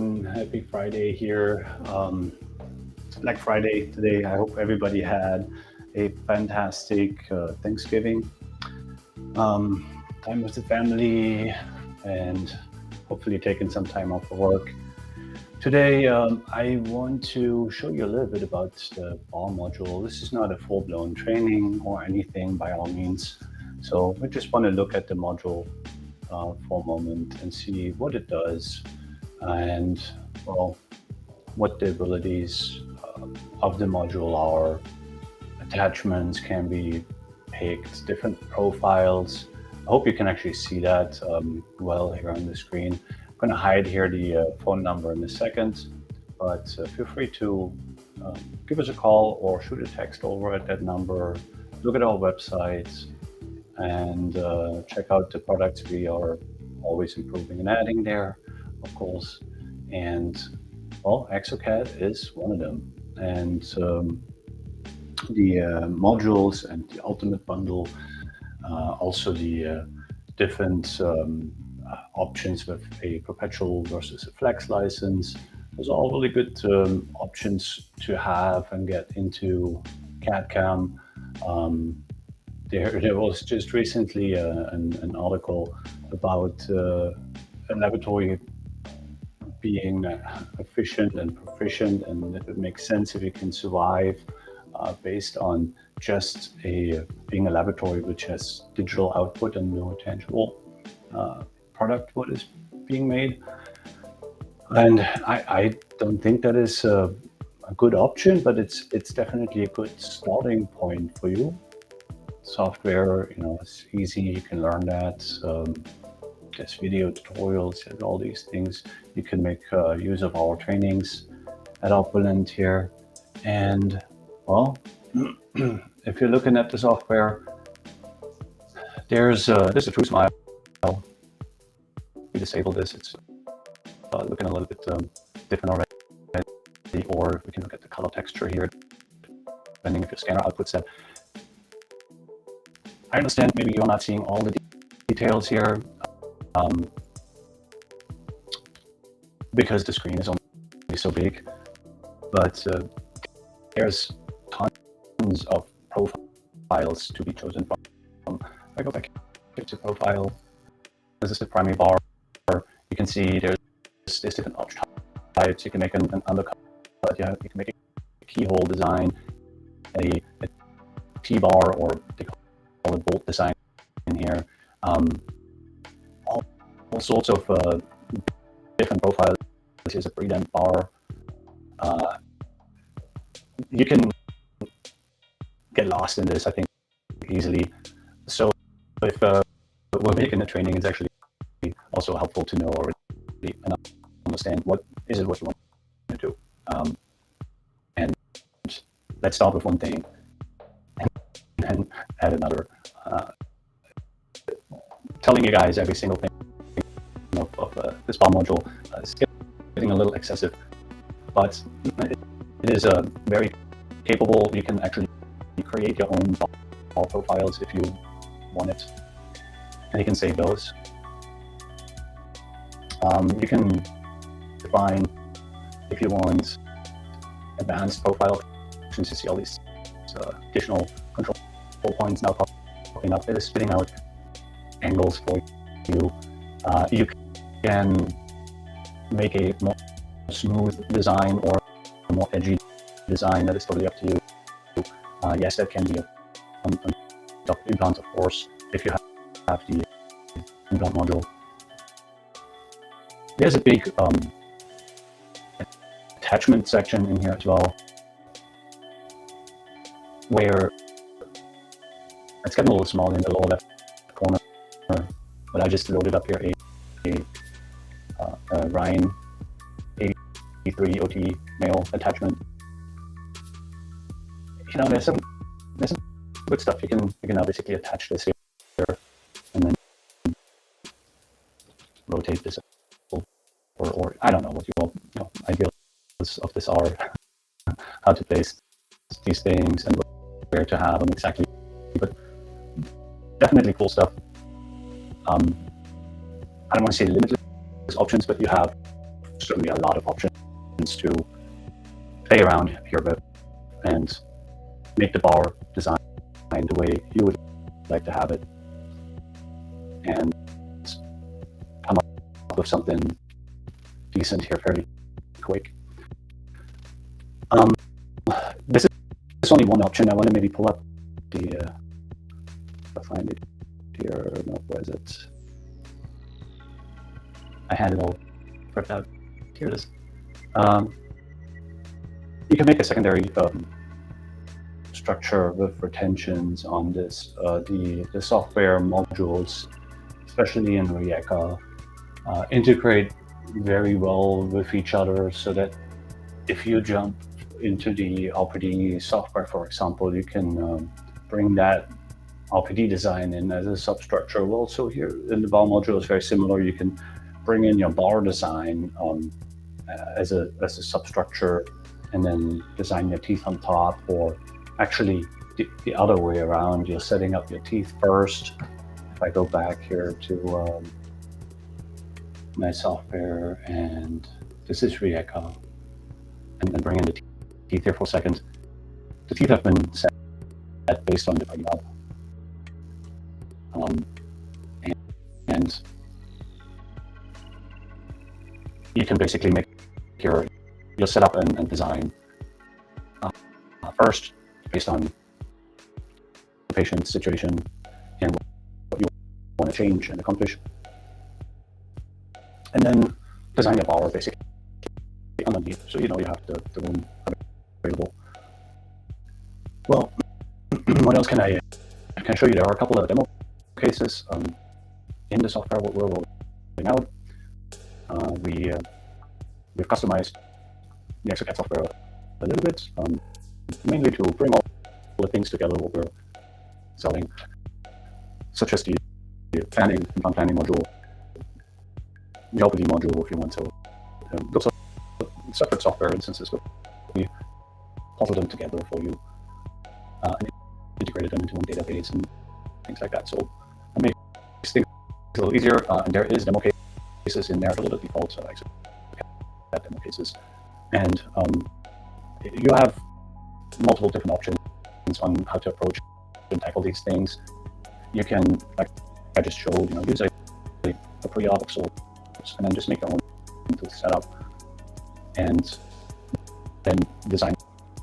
everyone. Happy Friday here. Black Friday today. I hope everybody had a fantastic Thanksgiving time with the family and hopefully taking some time off of work. Today, I want to show you a little bit about the bar module. This is not a full-blown training or anything by all means. So we just want to look at the module for a moment and see what it does and, well, what the abilities of the module are. Attachments can be picked, different profiles. I hope you can actually see that well here on the screen. I'm going to hide here the phone number in a second, but feel free to give us a call or shoot a text over at that number. Look at our website and check out the products we are always improving and adding there, of course. And well, Exocad is one of them. And the modules and the ultimate bundle, also the different options with a perpetual versus a flex license. Those are all really good options to have and get into CAD/CAM. There was just recently an article about a laboratory being efficient and proficient, and if it makes sense, if you can survive based on just being a laboratory which has digital output and no tangible product what is being made. And I don't think that is a good option, but it's definitely a good starting point for you. Software, it's easy, you can learn that. There's video tutorials and all these things. You can make use of our trainings at Opulent here. And well, if you're looking at the software, there's a True Smile. We disable this. It's looking a little bit different already. Or we can look at the color texture here, depending if your scanner outputs that. I understand maybe you're not seeing all the details here because the screen is only so big, but there's tons of profiles to be chosen from. If I go back to profile, this is the primary bar. You can see there's different arch types. You can make an undercut. You can make a keyhole design, a T-bar, or they call it bolt design in here. All sorts of different profiles. This is a pre-damp bar. You can get lost in this, I think, easily. So if we're making the training, it's actually also helpful to know already and understand what you want to do. And let's start with one thing and add another. Telling you guys every single thing of this bar module is getting a little excessive, but it is very capable. You can actually create your own bar profiles if you want it, and you can save those. You can define, if you want, advanced profile options. You see all these additional control points now popping up. It is spitting out angles for you. You can make a more smooth design or a more edgy design. That is totally up to you. Yes, that can be a implant, of course, if you have the implant module. There's a big attachment section in here as well, where it's getting a little small in the lower left corner, but I just loaded up here a Ryan 83 OT mail attachment. There's some good stuff. You can now basically attach this here and then rotate this, or I don't know what you ideals of this are, how to place these things and where to have them exactly, but definitely cool stuff. I don't want to say limitless options, but you have certainly a lot of options to play around here with and make the bar design the way you would like to have it, and come up with something decent here fairly quick. This is only one option. I want to maybe pull up the I'll find it here. No, where is it? I had it all prepped out. Here it is. You can make a secondary structure with retentions on this. The software modules, especially in React, integrate very well with each other, so that if you jump into the RPD software, for example, you can bring that RPD design in as a substructure. Well, so here in the bar module is very similar. You can bring in your bar design as a substructure, and then design your teeth on top, or actually the other way around. You're setting up your teeth first. If I go back here to my software, and this is React, and then bring in the teeth here for a second. The teeth have been set based on the job. And you can basically make your setup and design first based on the patient's situation and what you want to change and accomplish, and then design your bar basically underneath, so you know you have the room available. Well, what else can I show you? There are a couple of demo cases in the software what we're rolling out. We've customized the Exocad software a little bit, mainly to bring all the things together what we're selling, such as the planning and implant planning module, the LPD module, if you want to. Those are separate software instances, but we puzzle them together for you and integrated them into one database and things like that. So it makes things a little easier, and there is demo cases in there, a little default demo cases, and you have multiple different options on how to approach and tackle these things. You can, like I just showed, use a pre-op of sorts, and then just make your own setup, and then design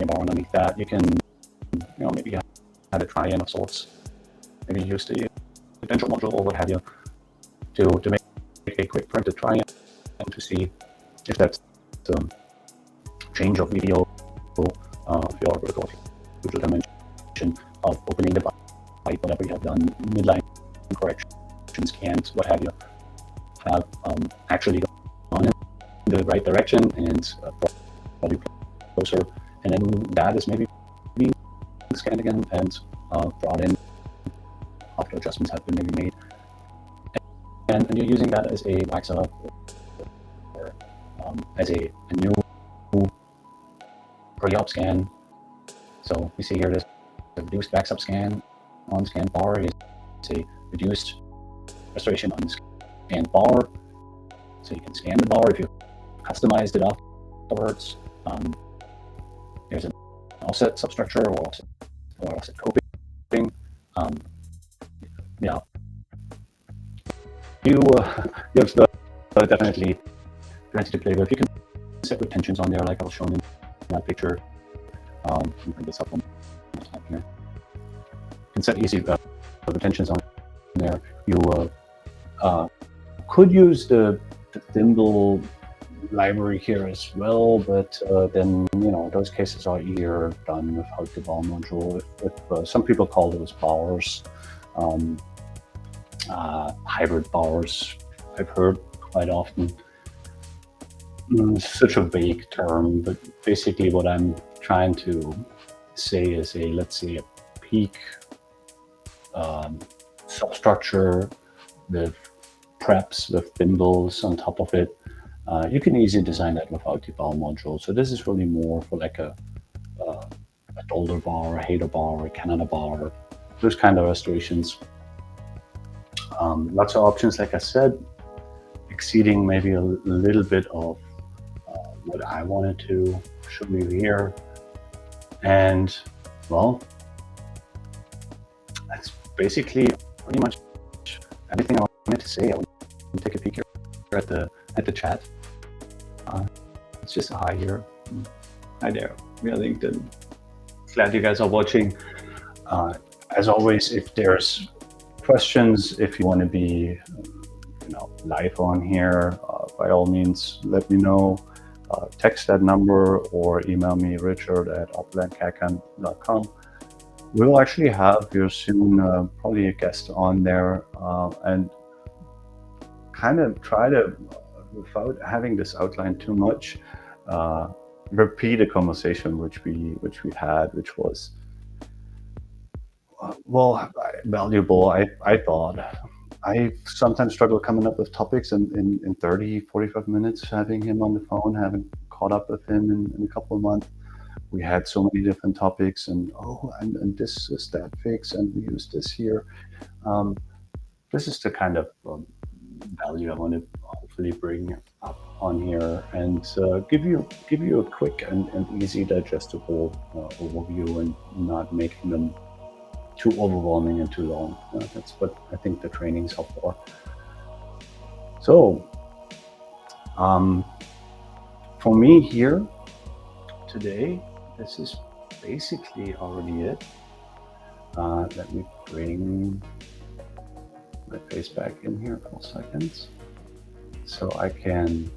your bar underneath that. You can, maybe add a try-in of sorts. Maybe use the potential module or what have you to make a quick printed try-in and to see if that's the change of video of your vertical dimension of opening the pipe, whatever you have done, midline corrections, scans, what have you, have actually gone in the right direction and brought you closer, and then that is maybe being scanned again and brought in after adjustments have been maybe made, and you're using that as a wax up or as a new pre-op scan. So we see here this reduced wax up scan on scan bar is a reduced restoration on the scan bar. So you can scan the bar if you customized it afterwards. There's an offset substructure or offset coping. Yeah, you have definitely plenty to play with. You can set retentions on there, like I was shown in that picture. Let me bring this up one more time here. You can set easy retentions on there. You could use the thimble library here as well, but then those cases are easier done without the bar module. If some people call those bars, hybrid bars, I've heard quite often. Such a vague term, but basically what I'm trying to say is let's say a peak substructure with preps, with thimbles on top of it. You can easily design that without the bar module. So this is really more for like a Dolder bar, a Hader bar, a Canada bar, those kind of restorations. Lots of options, like I said, exceeding maybe a little bit of what I wanted to show you here. And well, that's basically pretty much everything I wanted to say. I want to take a peek here at the chat. It's just a hi here. Hi there. We are LinkedIn. Glad you guys are watching. As always, if there's questions, if you want to be live on here, by all means, let me know. Text that number or email me, richard@oplandcacan.com. We'll actually have here soon probably a guest on there and kind of try to, without having this outline too much, repeat a conversation which we had, which was well, valuable. I thought. I sometimes struggle coming up with topics in 30, 45 minutes, having him on the phone, having caught up with him in a couple of months. We had so many different topics, and this is that fix, and we use this here. This is the kind of value I want to hopefully bring up on here, and give you a quick and easy digestible overview, and not making them too overwhelming and too long. That's what I think the trainings are for. So for me here today, this is basically already it. Let me bring my face back in here for seconds so I can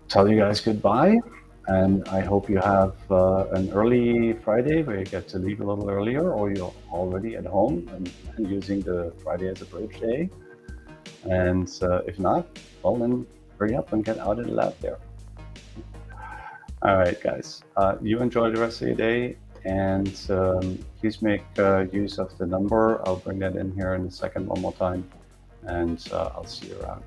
tell you guys goodbye. And I hope you have an early Friday where you get to leave a little earlier, or you're already at home and using the Friday as a bridge day. And if not, well, then hurry up and get out in the lab there. All right, guys, you enjoy the rest of your day, and please make use of the number. I'll bring that in here in a second one more time, and I'll see you around.